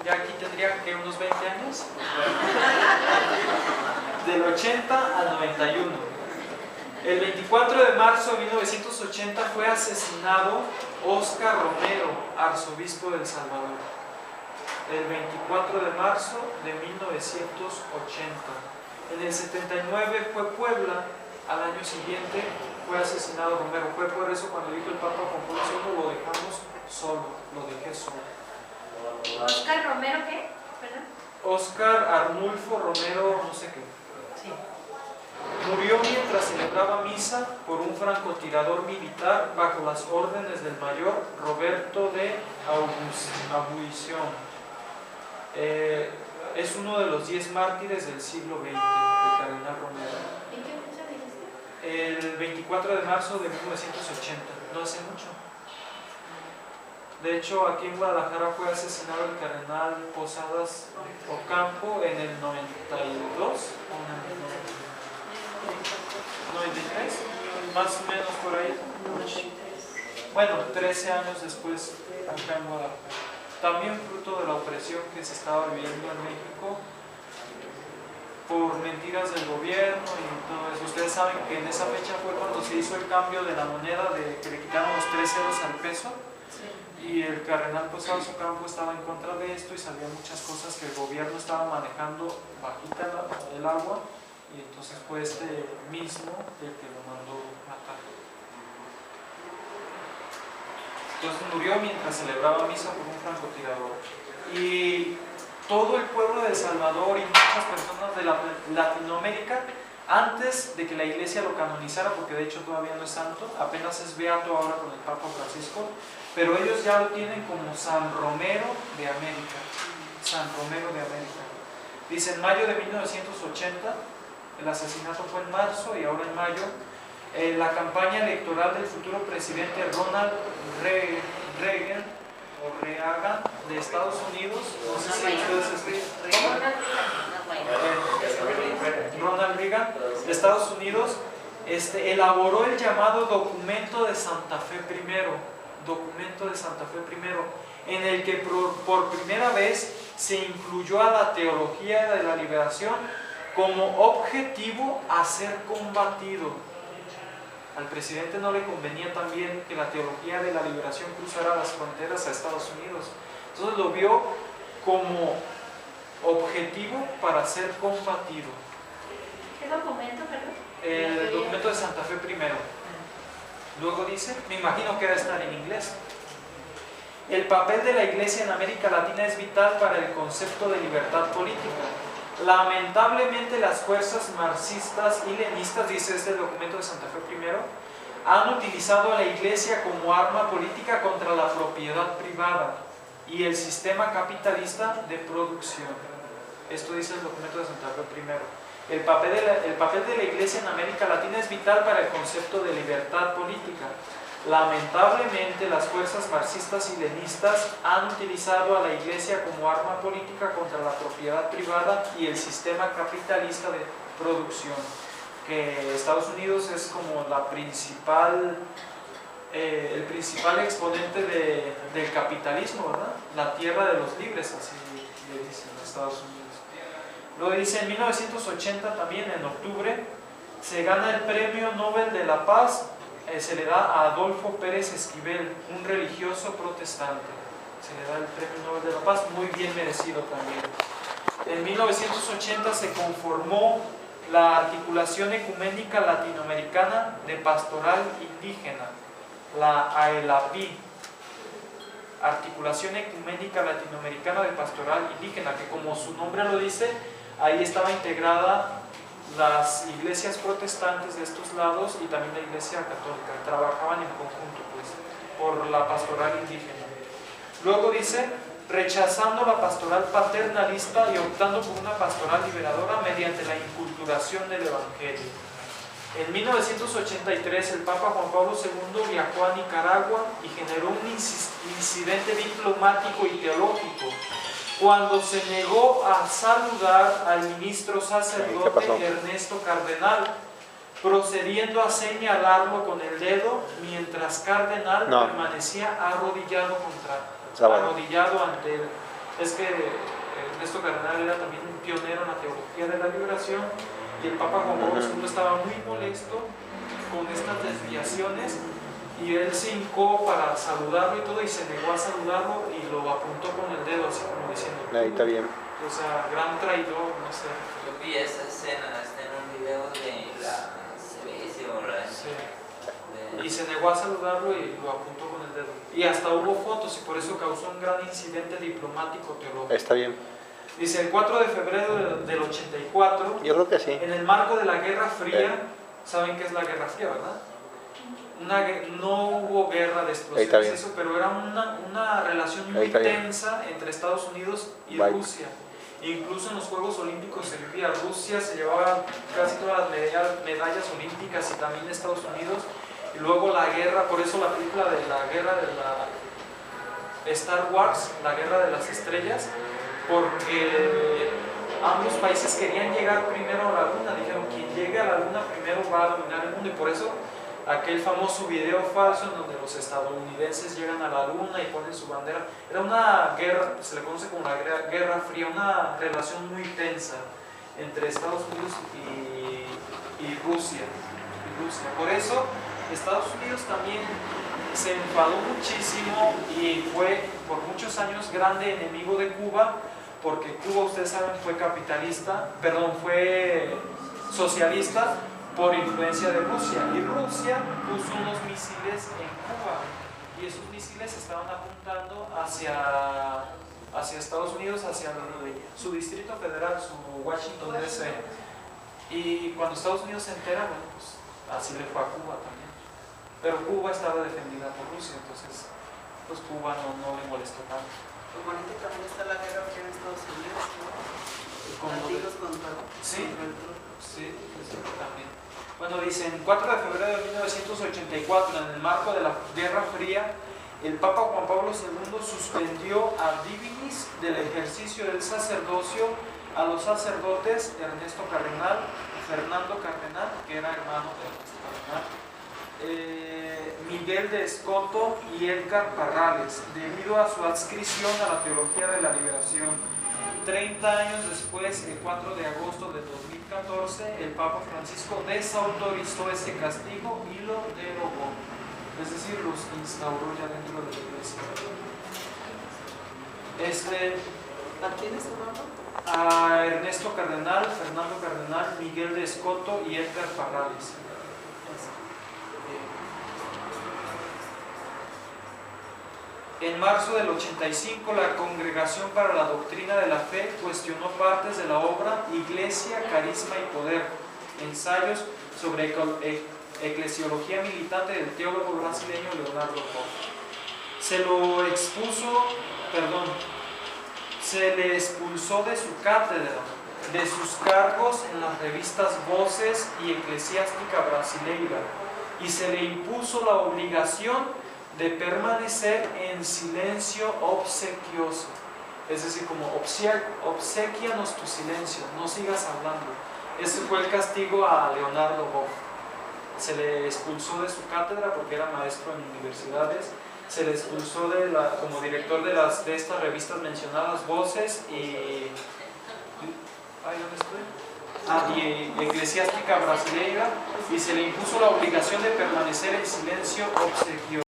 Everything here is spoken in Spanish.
ya aquí tendría que unos 20 años. Del 80 al 91. El 24 de marzo de 1980 fue asesinado Óscar Romero, arzobispo de El Salvador. El 24 de marzo de 1980. En el 79 fue Puebla. Al año siguiente fue asesinado Romero. Fue por eso cuando dijo el Papa Juan Pablo II, lo dejamos solo, lo dejé solo. ¿Óscar Romero qué? ¿Perdón? Óscar Arnulfo Romero, no sé qué. Sí. Murió mientras celebraba misa por un francotirador militar bajo las órdenes del mayor Roberto de Abuición. Es uno de los 10 mártires del siglo XX, el cardenal Romero. ¿En qué fecha dijiste? El 24 de marzo de 1980, no hace mucho. De hecho, aquí en Guadalajara fue asesinado el cardenal Posadas Ocampo en el 92, o en el 93, más o menos por ahí. Bueno, 13 años después, acá en Guadalajara. También fruto de la opresión que se estaba viviendo en México por mentiras del gobierno y todo eso. Ustedes saben que en esa fecha fue cuando se hizo el cambio de la moneda, de que le quitaron los 3 ceros al peso. Y el cardenal Posadas Ocampo estaba en contra de esto y sabían muchas cosas que el gobierno estaba manejando bajita el agua, y entonces fue este mismo el que lo mandó matar. Entonces murió mientras celebraba misa por un francotirador. Y todo el pueblo de El Salvador y muchas personas de Latinoamérica, antes de que la iglesia lo canonizara, porque de hecho todavía no es santo, apenas es beato ahora con el Papa Francisco, pero ellos ya lo tienen como San Romero de América. San Romero de América. Dice, en mayo de 1980, el asesinato fue en marzo y ahora en mayo, la campaña electoral del futuro presidente Ronald Reagan de Estados Unidos, no sé si ustedes escriben, Ronald Reagan de Estados Unidos, elaboró el llamado Documento de Santa Fe I, en el que por primera vez se incluyó a la teología de la liberación como objetivo a ser combatido. Al presidente no le convenía también que la teología de la liberación cruzara las fronteras a Estados Unidos. Entonces lo vio como objetivo para ser combatido. ¿Qué documento, perdón? El documento de Santa Fe I. Luego dice, me imagino que va a estar en inglés. El papel de la Iglesia en América Latina es vital para el concepto de libertad política. Lamentablemente las fuerzas marxistas y lenistas, dice este documento de Santa Fe I, han utilizado a la Iglesia como arma política contra la propiedad privada y el sistema capitalista de producción. Esto dice el documento de Santa Fe I. El papel de la Iglesia en América Latina es vital para el concepto de libertad política. Lamentablemente, las fuerzas marxistas y lenistas han utilizado a la Iglesia como arma política contra la propiedad privada y el sistema capitalista de producción. Que Estados Unidos es como el principal exponente del capitalismo, ¿verdad? La tierra de los libres, así le dicen a Estados Unidos. Lo dice en 1980 también, en octubre, se gana el Premio Nobel de la Paz, se le da a Adolfo Pérez Esquivel, un religioso protestante. Se le da el Premio Nobel de la Paz, muy bien merecido también. En 1980 se conformó la Articulación Ecuménica Latinoamericana de Pastoral Indígena, la AELAPI, Articulación Ecuménica Latinoamericana de Pastoral Indígena, que como su nombre lo dice, ahí estaba integrada las iglesias protestantes de estos lados y también la iglesia católica. Trabajaban en conjunto, pues, por la pastoral indígena. Luego dice, rechazando la pastoral paternalista y optando por una pastoral liberadora mediante la inculturación del Evangelio. En 1983 el Papa Juan Pablo II viajó a Nicaragua y generó un incidente diplomático y teológico cuando se negó a saludar al ministro sacerdote Ernesto Cardenal, procediendo a señalarlo con el dedo mientras Cardenal permanecía arrodillado ante él. Es que Ernesto Cardenal era también un pionero en la teología de la liberación y el Papa Juan Pablo II estaba muy molesto con estas desviaciones y él se hincó para saludarlo y todo y se negó a saludarlo y lo apuntó con el dedo así como diciendo, ahí está bien. o sea, gran traidor, no sé. Yo vi esa escena, está en un video de la CBS o la... Sí. de- Y se negó a saludarlo y lo apuntó con el dedo. Y hasta hubo fotos y por eso causó un gran incidente diplomático teológico. Está bien. Dice, el 4 de febrero del 84, Yo creo que sí. en el marco de la Guerra Fría, ¿saben qué es la Guerra Fría, verdad? No hubo guerra de explosiones, eso, pero era una relación muy tensa entre Estados Unidos y Rusia. Incluso en los Juegos Olímpicos se vivía, Rusia se llevaba casi todas las medallas olímpicas y también Estados Unidos. Y luego la guerra, por eso la película de la guerra de la Star Wars, la guerra de las estrellas, porque ambos países querían llegar primero a la luna, dijeron quien llegue a la luna primero va a dominar el mundo y por eso aquel famoso video falso en donde los estadounidenses llegan a la luna y ponen su bandera, era una guerra, se le conoce como la Guerra Fría, una relación muy tensa entre Estados Unidos y Rusia. Por eso Estados Unidos también se enfadó muchísimo y fue por muchos años grande enemigo de Cuba, porque Cuba, ustedes saben, fue socialista por influencia de Rusia, y Rusia puso unos misiles en Cuba y esos misiles estaban apuntando hacia Estados Unidos, hacia su distrito federal, su Washington DC, y cuando Estados Unidos se entera, bueno, pues así le fue a Cuba también, pero Cuba estaba defendida por Rusia, entonces pues Cuba no le molestó tanto. Lo bonito también está la guerra fría en Estados Unidos, ¿no? Partidos contra sí, el otro. sí, también. Bueno, dicen, 4 de febrero de 1984, en el marco de la Guerra Fría, el Papa Juan Pablo II suspendió a divinis del ejercicio del sacerdocio a los sacerdotes Ernesto Cardenal, Fernando Cardenal, que era hermano de Ernesto Cardenal, Miguel de Escoto y Edgar Parrales, debido a su adscripción a la teología de la liberación. 30 años después, el 4 de agosto de 2014, el Papa Francisco desautorizó ese castigo y lo derogó, es decir, los instauró ya dentro de la iglesia. ¿A quiénes se llama? A Ernesto Cardenal, Fernando Cardenal, Miguel de Escoto y Edgar Parrales. En marzo del 85, la Congregación para la Doctrina de la Fe cuestionó partes de la obra Iglesia, Carisma y Poder, ensayos sobre eclesiología militante del teólogo brasileño Leonardo Boff. Se le expulsó de su cátedra, de sus cargos en las revistas Voces y Eclesiástica Brasileira, y se le impuso la obligación de permanecer en silencio obsequioso, es decir, como obsequianos tu silencio, no sigas hablando. Ese fue el castigo a Leonardo Boff. Se le expulsó de su cátedra porque era maestro en universidades, se le expulsó como director de estas revistas mencionadas, Voces y Eclesiástica Brasileira, y se le impuso la obligación de permanecer en silencio obsequioso.